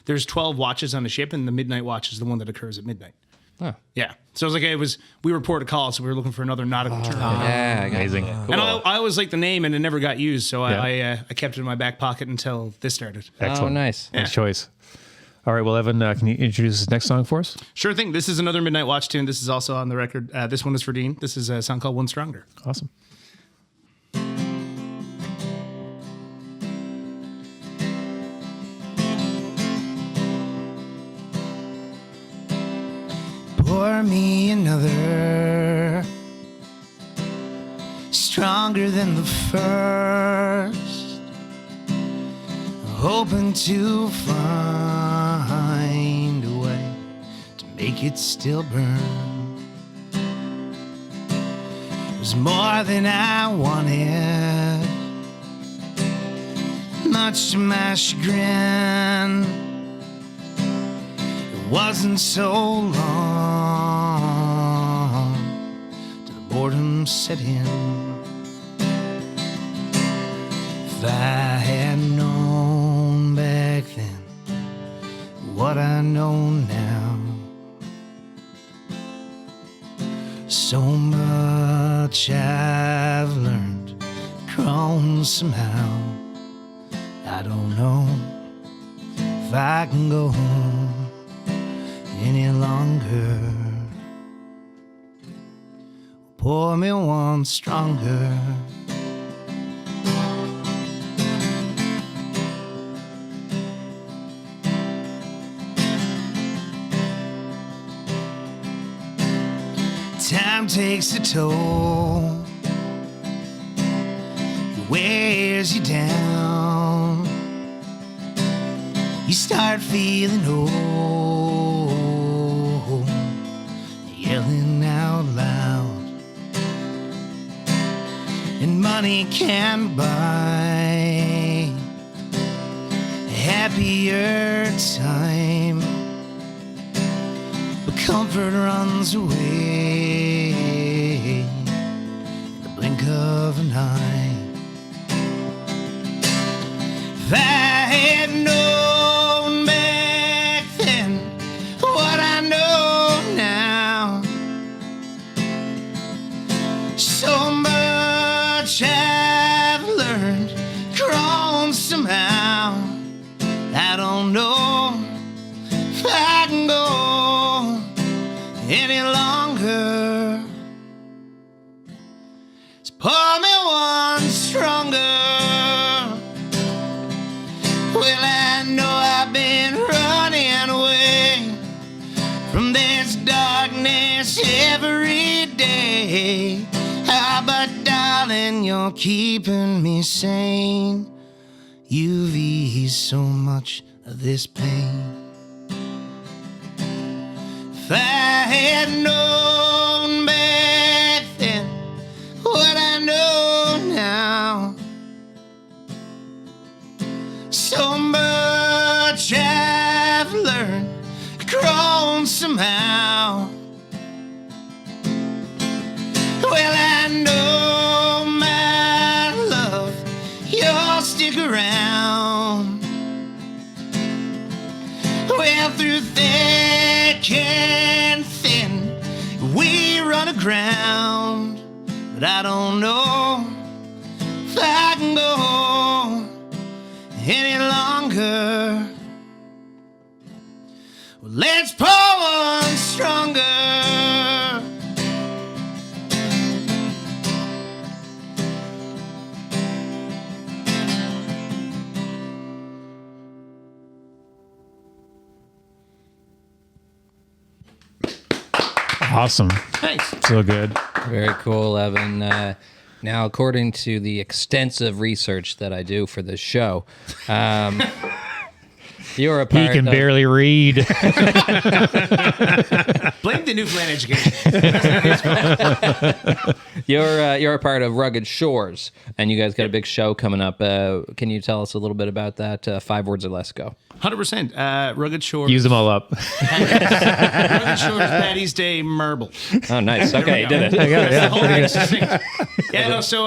there's 12 watches on a ship, and the Midnight Watch is the one that occurs at midnight. Huh. Yeah. So it was like we were Port of Call, so we were looking for another nautical term. Yeah, Amazing. And I always liked the name, and it never got used. So Yeah. I kept it in my back pocket until this started. Excellent. Oh, nice. Nice choice. All right. Well, Evan, can you introduce this next song for us? Sure thing. This is another Midnight Watch tune. This is also on the record. This one is for Dean. This is a song called One Stronger. Awesome. Pour me another, stronger than the first, hoping to find a way to make it still burn. It was more than I wanted, much to my chagrin. It wasn't so long till the boredom set in. If I had known back then what I know now, so much I've learned, grown somehow. I don't know if I can go any longer. Pour me one stronger. Time takes a toll, it wears you down. You start feeling old, yelling out loud, and money can buy. Happier time, but comfort runs away. The blink of an eye. If I had known back then what I know now, so much I've learned, grown somehow. I don't know if I can go any longer. So pour me one stronger. Well, I know I've been running away from this darkness every day. Ah, but darling, you're keeping me sane. You've eased so much of this pain. If I had known back then what I know now, so much I've learned, grown somehow. Well, I know, my love, you'll stick around. Well, through thick and thin, we run aground. But I don't know if I can go any longer. Well, let's pour one stronger. Awesome. Nice. So good. Very cool, Evan. Now, according to the extensive research that I do for this show, you're a part He can of, barely read. Blame the Newfoundland education. you're a part of Rugged Shores, and you guys got a big show coming up. Can you tell us a little bit about that? 5 words or less, go. 100%. Rugged Shores. Use them all up. Rugged Shores Patty's Day Marble. Oh, nice. Okay, you did it. That's the whole thing. Yeah, no, so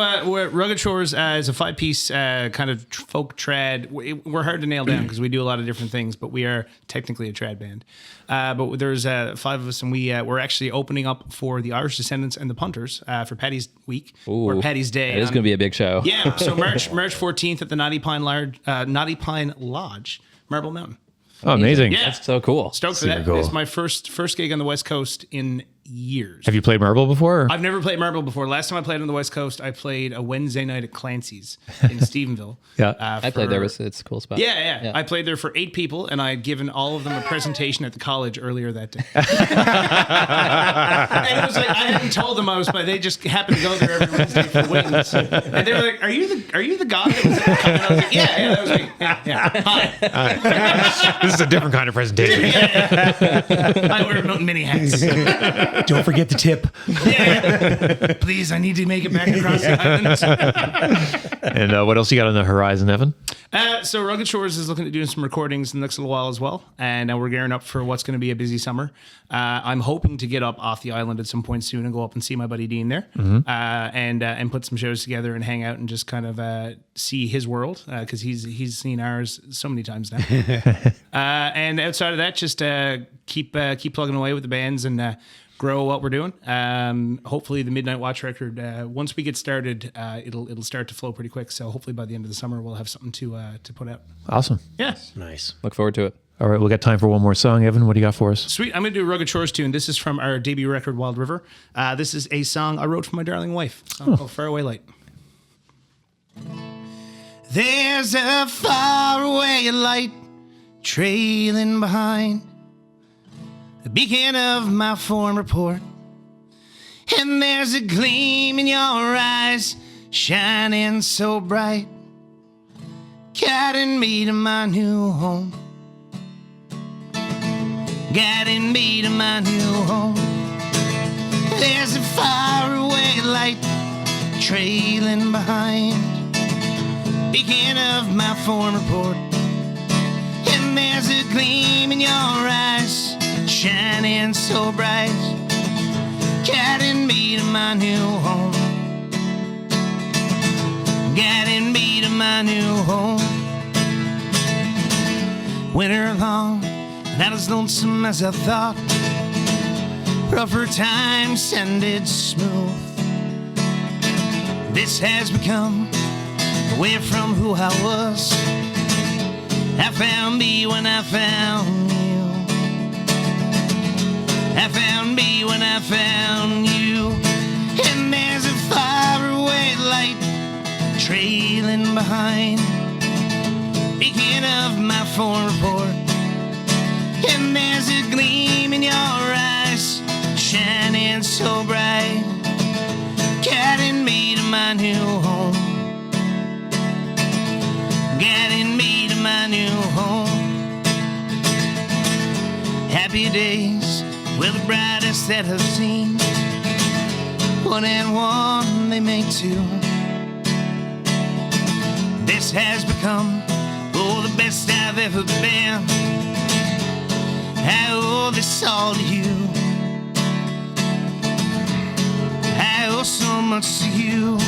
Rugged Shores is a 5-piece kind of folk trad. We're hard to nail down because we do a lot of different things, but we are technically a trad band. But there's 5 of us, and we're actually opening up for the Irish Descendants and the Punters for Paddy's Week or Paddy's Day. It is going to be a big show. Yeah, so March 14th at the Knotty Pine Lodge, Marble Mountain. Oh, amazing. Yeah. That's so cool. Stoked for Super that. cool. It's my first gig on the West Coast in years. Have you played marble before? or- I've never played marble before. Last time I played on the West Coast, I played a Wednesday night at Clancy's in Stephenville. Yeah. I played there. It's a cool spot. Yeah. I played there for 8 people, and I had given all of them a presentation at the college earlier that day. And it was like I hadn't told them I was, but they just happened to go there every Wednesday for wings. And they were like, "Are you the guy that was at the college?" I was like, "Yeah." That was like, "Yeah. Hi." This is a different kind of presentation. I wear mini hats. Don't forget the tip. Yeah. Please, I need to make it back across the island. And what else you got on the horizon, Evan? So Rugged Shores is looking at doing some recordings in the next little while as well, and we're gearing up for what's going to be a busy summer. I'm hoping to get up off the island at some point soon and go up and see my buddy Dean there, and put some shows together and hang out and just kind of see his world because he's seen ours so many times now. And outside of that, just keep plugging away with the bands and grow what we're doing. Hopefully the Midnight Watch record, once we get started, it'll start to flow pretty quick. So hopefully by the end of the summer, we'll have something to put out. Awesome. Yeah. Nice. Look forward to it. All right, we got time for one more song. Evan, what do you got for us? Sweet. I'm going to do a Rugged Shores tune. This is from our debut record, Wild River. This is a song I wrote for my darling wife. A song called Faraway Light. There's a faraway light trailing behind the beacon of my former port, and there's a gleam in your eyes shining so bright, guiding me to my new home, guiding me to my new home. There's a faraway light trailing behind Speaking of my former port, and there's a gleam in your eyes, shining so bright, guiding me to my new home, guiding me to my new home. Winter long, not as lonesome as I thought, rougher times ended smooth. This has become away from who I was. I found me when I found you. I found me when I found you. And there's a faraway light trailing behind. Speaking of my former port, and there's a gleam in your eyes, shining so bright, guiding me to my new home, guiding me to my new home. Happy days were the brightest that I've seen. 1 and 1, they make 2. This has become, oh, the best I've ever been. I owe this all to you. I owe so much to you.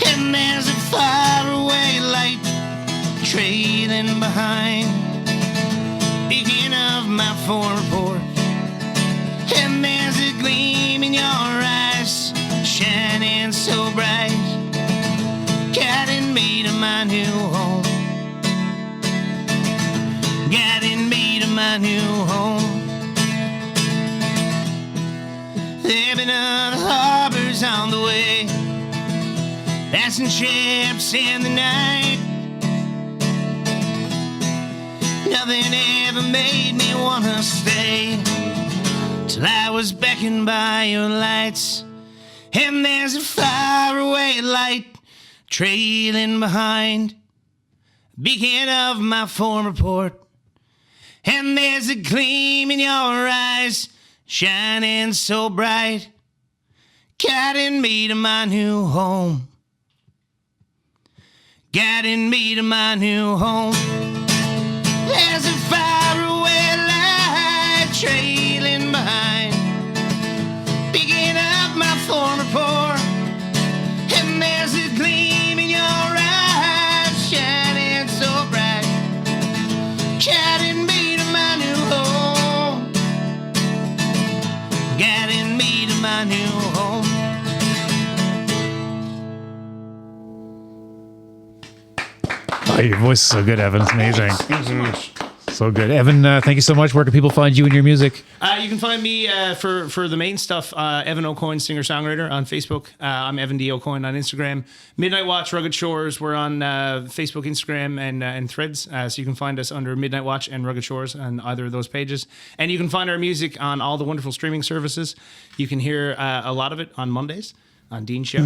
And there's a faraway light trailing behind. Speaking of my former port, and there's a gleam in your eyes, shining so bright, guiding me to my new home, guiding me to my new home. Living on harbors on the way, passing ships in the night. Nothing ever made me wanna stay till I was beckoned by your lights. And there's a faraway light trailing behind. Speaking of my former port, and there's a gleam in your eyes, shining so bright, guiding me to my new home, guiding me to my new home. There's a faraway light trailing behind. Picking up my former port, and there's a gleam in your eyes, shining so bright, guiding me to my new home, guiding me to my new home. Oh, your voice is so good, Evan. It's amazing. Thanks so much. So good. Evan, thank you so much. Where can people find you and your music? You can find me for the main stuff, Evan AuCoin, singer-songwriter on Facebook. I'm Evan D. AuCoin on Instagram. Midnight Watch, Rugged Shores. We're on Facebook, Instagram, and Threads. So you can find us under Midnight Watch and Rugged Shores on either of those pages. And you can find our music on all the wonderful streaming services. You can hear a lot of it on Mondays on Dean's show,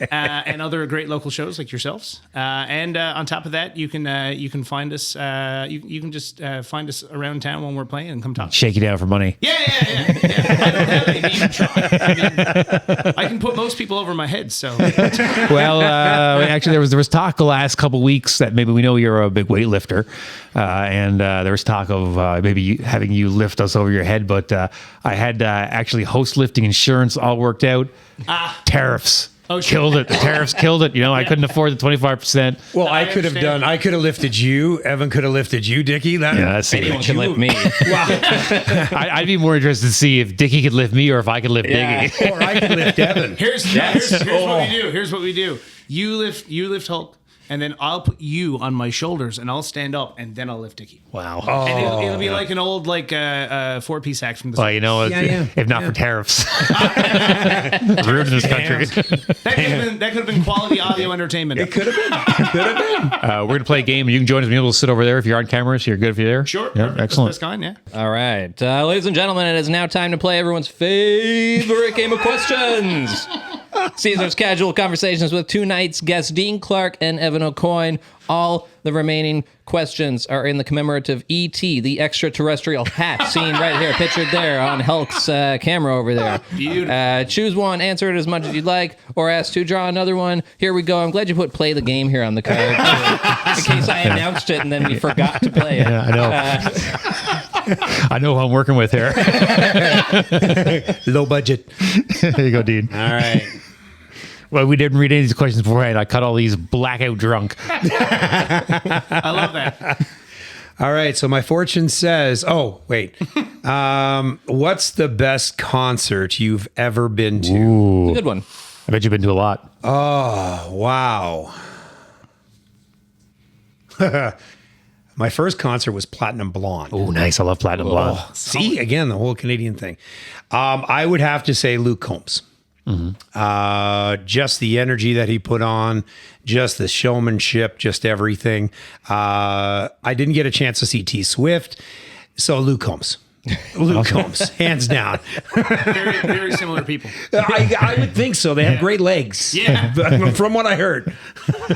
and other great local shows like yourselves. And on top of that, you can find us. You can just find us around town when we're playing and come talk. Shake you down for money. Yeah. I don't have any even try. I mean, I can put most people over my head. So Well, actually, there was talk the last couple weeks that maybe we know you're a big weightlifter, and there was talk of maybe having you lift us over your head. But I had actually host lifting insurance all worked out. Tariffs. Killed it. The tariffs killed it. You know, I couldn't afford the 25%. Well, I could have lifted you. Evan could have lifted you, Dicky. Anyone can lift me. I'd be more interested to see if Dicky could lift me or if I could lift Dicky. Or I could lift Evan. here's what we do. Here's what we do. You lift Hulk, and then I'll put you on my shoulders, and I'll stand up, and then I'll lift Dicky. Wow. And it'll be like an old 4-piece act from the. Well, you know, if not for tariffs, ruined this country. That could have been quality audio entertainment. It could have been. We're going to play a game. You can join us. Be able to sit over there if you're on camera, so you're good if you're there. Sure. Yeah, excellent. That's kind, yeah. All right, ladies and gentlemen, it is now time to play everyone's favorite game of questions. Caesar's Casual Conversations with two nights guests Dean Clarke and Evan AuCoin. All the remaining questions are in the commemorative E.T., the extraterrestrial hat seen right here, pictured there on Hulk's camera over there. Beautiful. Choose one, answer it as much as you'd like, or ask to draw another one. Here we go. I'm glad you put play the game here on the card, in case I announced it and then we forgot to play it. Yeah, I know. I know who I'm working with here. Low budget. There you go, Dean. All right. Well, we didn't read any of these questions beforehand. I cut all these blackout drunk. I love that. All right. So my fortune says, oh, wait. What's the best concert you've ever been to? Ooh. It's a good one. I bet you've been to a lot. Oh, wow. My first concert was Platinum Blonde. Oh, nice. I love Platinum Blonde. See, again, the whole Canadian thing. I would have to say Luke Combs. Just the energy that he put on, just the showmanship, just everything. I didn't get a chance to see T Swift, so Luke Combs. Luke Combs, hands down. Very, very similar people. I would think so. They had great legs. Yeah. From what I heard.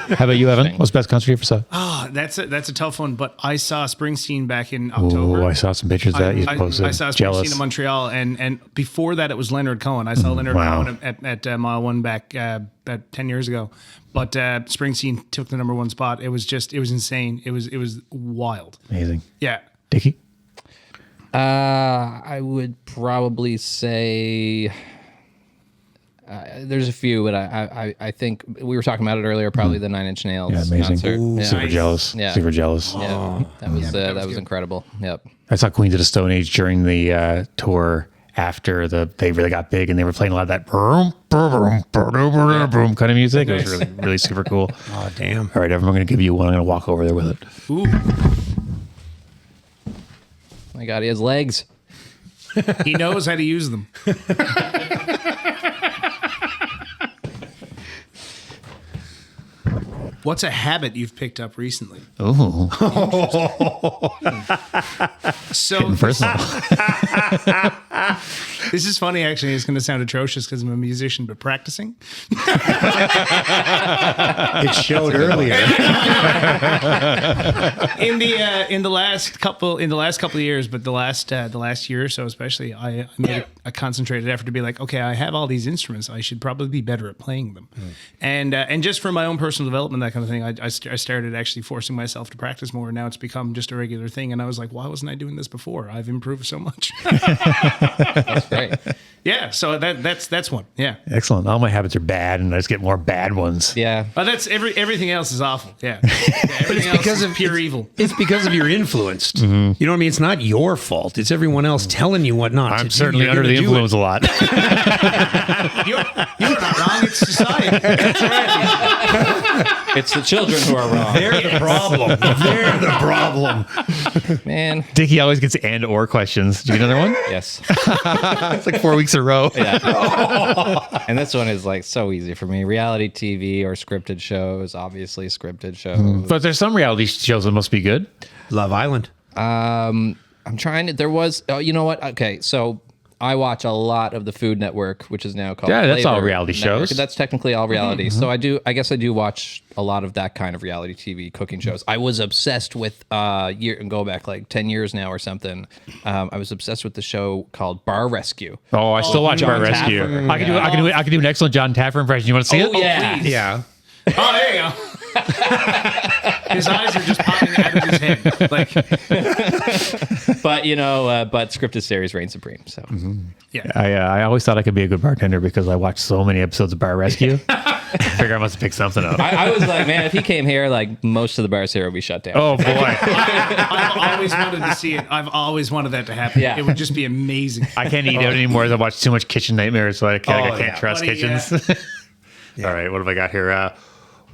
How about you, Evan? What's the best concert you ever saw? Oh, that's a tough one. But I saw Springsteen back in October. Oh, I saw some pictures that you posted. I saw Springsteen Jealous. in Montreal, and before that it was Leonard Cohen. I saw Leonard wow. Cohen at Mile One back about 10 years ago. But Springsteen took the #1 spot. It was insane. It was wild. Amazing. Yeah. Dicky? I would probably say there's a few, but I think we were talking about it earlier. Probably the Nine Inch Nails Yeah, amazing. concert. Ooh, Yeah. super jealous. Yeah. Super jealous. Yeah, that was good. incredible. Yep. I saw Queens of the Stone Age during the tour after they really got big, and they were playing a lot of that boom, boom, boom, boom, boom kind of music. It was really, really super cool. Oh, damn. All right, Evan, I'm going to give you one. I'm going to walk over there with it. Ooh. My God, he has legs. He knows how to use them. What's a habit you've picked up recently? Oh, So personal. this is funny, actually. It's going to sound atrocious because I'm a musician, but practicing. It showed earlier. in the last couple of years, but the last year or so especially, I made a concentrated effort to be like, okay, I have all these instruments, I should probably be better at playing them, and just for my own personal development, that kind of thing, I started actually forcing myself to practice more. And now it's become just a regular thing, and I was like, why wasn't I doing this before? I've improved so much. That's great. Yeah, so that's one. Yeah, Excellent. All my habits are bad, and I just get more bad ones. Yeah. but that's everything else is awful. Yeah, everything else because is of- pure evil. It's because of you're influenced. You know what I mean? It's not your fault. It's everyone else telling you what not to I'm do. certainly You're under gonna the do influence it. a lot. You're not wrong. It's society. That's right. It's the children who are wrong. They're the problem. They're the problem. Man. Dicky always gets and/or questions. Do you get another one? Yes. It's like 4 weeks in a row. And this one is like so easy for me. Reality TV or scripted shows, obviously scripted shows. But there's some reality shows that must be good. Love Island. I'm trying to, there was, oh, you know what? Okay. So I watch a lot of the Food Network, which is now called Yeah, that's all Flavor reality Network. shows. That's technically all reality. So I guess I do watch a lot of that kind of reality TV cooking shows. I was obsessed with go back like 10 years now or something. I was obsessed with the show called Bar Rescue. Oh, I still watch John Bar Rescue. Taffer. I can do an excellent John Taffer impression. You want to see it? Yeah. please. Yeah. Oh, there you go. His eyes are just popping out of his head. Like, But but scripted series reign supreme. So I always thought I could be a good bartender because I watched so many episodes of Bar Rescue. I figure I must pick something up. I was like, man, if he came here, like most of the bars here would be shut down. Oh boy. I've always wanted to see it. I've always wanted that to happen. Yeah. It would just be amazing. I can't eat out anymore. I watch too much Kitchen Nightmares, so I can't yeah. trust Buddy, kitchens. All right, what have I got here?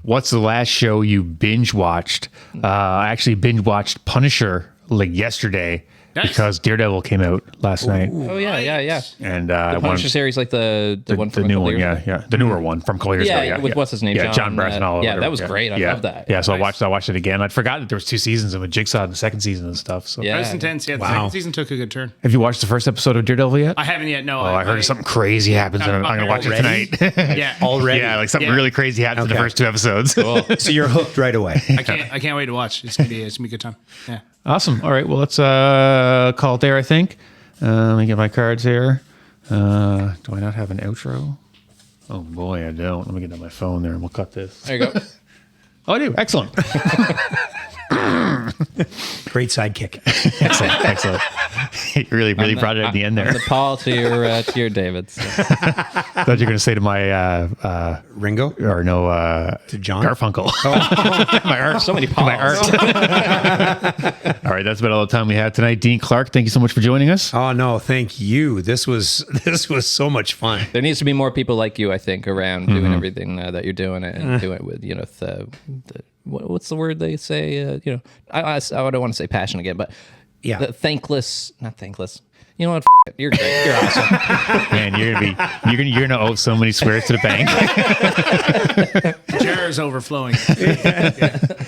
What's the last show you binge watched? I actually binge watched Punisher like yesterday. Nice. because Daredevil came out last night. Oh yeah. And The Punisher series, like the one the from new a couple one, years ago? the newer one from a couple years ago. Yeah, with what's his name? Yeah, John Bresnall. yeah, that was great. I love that. Yeah, so I watched it again. I'd forgotten that there was 2 seasons of a Jigsaw in the second season and stuff. So Yeah. That was intense. Yeah, the second season took a good turn. have you watched the first episode of Daredevil yet? I haven't yet. No. Oh, I heard something crazy happens, and I'm going to watch it tonight. Yeah. Already? Yeah, like something Yeah. really crazy happens in the Okay. first 2 episodes. So you're hooked right away. I can't wait to watch. It's gonna be a good time. Yeah. Awesome. All right. Well, let's call it there, I think. Let me get my cards here. Do I not have an outro? Oh, boy, I don't. Let me get on my phone there and we'll cut this. There you go. Oh, I do. Excellent. Great sidekick. Excellent. You really brought it at the end there. The Paul to your David. So. I thought you were going to say to my Ringo? or no To John? Garfunkel. My art. So many Pauls. My art. All right, that's about all the time we have tonight. Dean Clarke, thank you so much for joining us. Oh, no, thank you. This was so much fun. There needs to be more people like you, I think, around doing everything that you're doing and doing it with, what's the word they say? I don't want to say passion again, but Yeah. not thankless. You know what? It. You're great. You're awesome. Man, you're gonna owe so many swears to the bank. Jar is overflowing.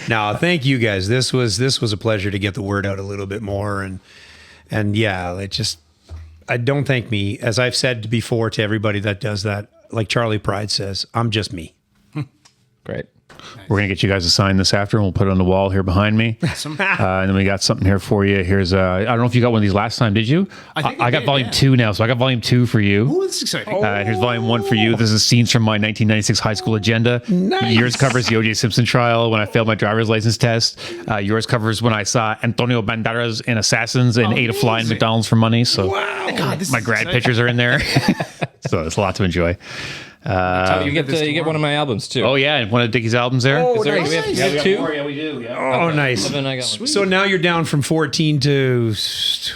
No, thank you guys. This was a pleasure to get the word out a little bit more, and yeah, I don't thank me. As I've said before to everybody that does that, like Charlie Pride says, I'm just me. Great. We're going to get you guys to sign this after, and we'll put it on the wall here behind me. Awesome. And then we got something here for you. Here's, I don't know if you got one of these last time, did you? I got did, volume yeah. 2 now, so I got volume 2 for you. Oh, that's exciting. Here's volume 1 for you. This is scenes from my 1996 high school agenda. Nice. Yours covers the O.J. Simpson trial when I failed my driver's license test. Yours covers when I saw Antonio Banderas in Assassins and ate a fly in Amazing. McDonald's for money. So God, this my is grad exciting. pictures are in there. So it's a lot to enjoy. you get one of my albums too. Oh, yeah, and one of Dicky's albums there. Is there, we have two. Yeah, we do. Yeah. Oh, nice. Then I got one. So now you're down from 14 to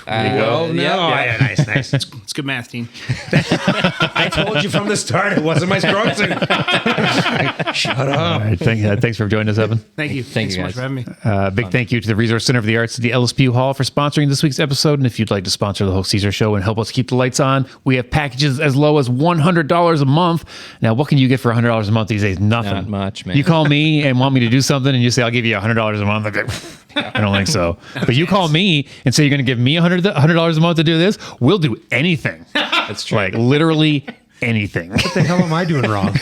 12 now? yeah. Nice. It's good math, Dean. I told you from the start it wasn't my strong suit. Shut up. All right, thanks for joining us, Evan. Thank you. Thanks so much for having me. Big thank you to the Resource Center for the Arts at the LSPU Hall for sponsoring this week's episode. And if you'd like to sponsor the Hulk Caesar Show and help us keep the lights on, we have packages as low as $100 a month. Now, what can you get for $100 a month these days? Nothing. Not much, man. You call me and want me to do something, and you say, I'll give you $100 a month. I'm like, I don't think so. But you call me and say you're going to give me $100 a month to do this, we'll do anything. That's true. Like literally anything. What the hell am I doing wrong?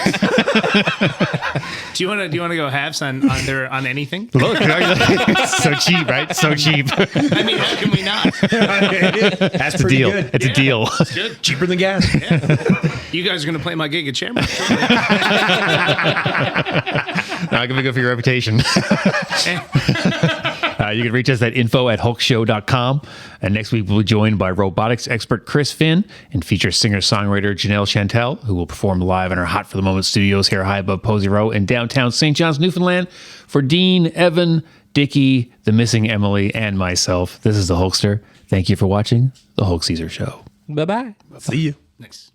Do you want to go halves on anything? Look, it's so cheap, right? So cheap. I mean, how can we not? That's It's a deal. good. It's a deal. Good. Cheaper than gas. You guys are gonna play my gig at Shamrock. Not going to be good for your reputation. You can reach us at info@hulkshow.com. And next week, we'll be joined by robotics expert Chris Finn and feature singer-songwriter Janelle Chantel, who will perform live in our Hot for the Moment studios here high above Posie Row in downtown St. John's, Newfoundland. For Dean, Evan, Dicky, the missing Emily, and myself, this is the Hulkster. Thank you for watching The Hulk Caesar Show. Bye-bye. See you. Nice.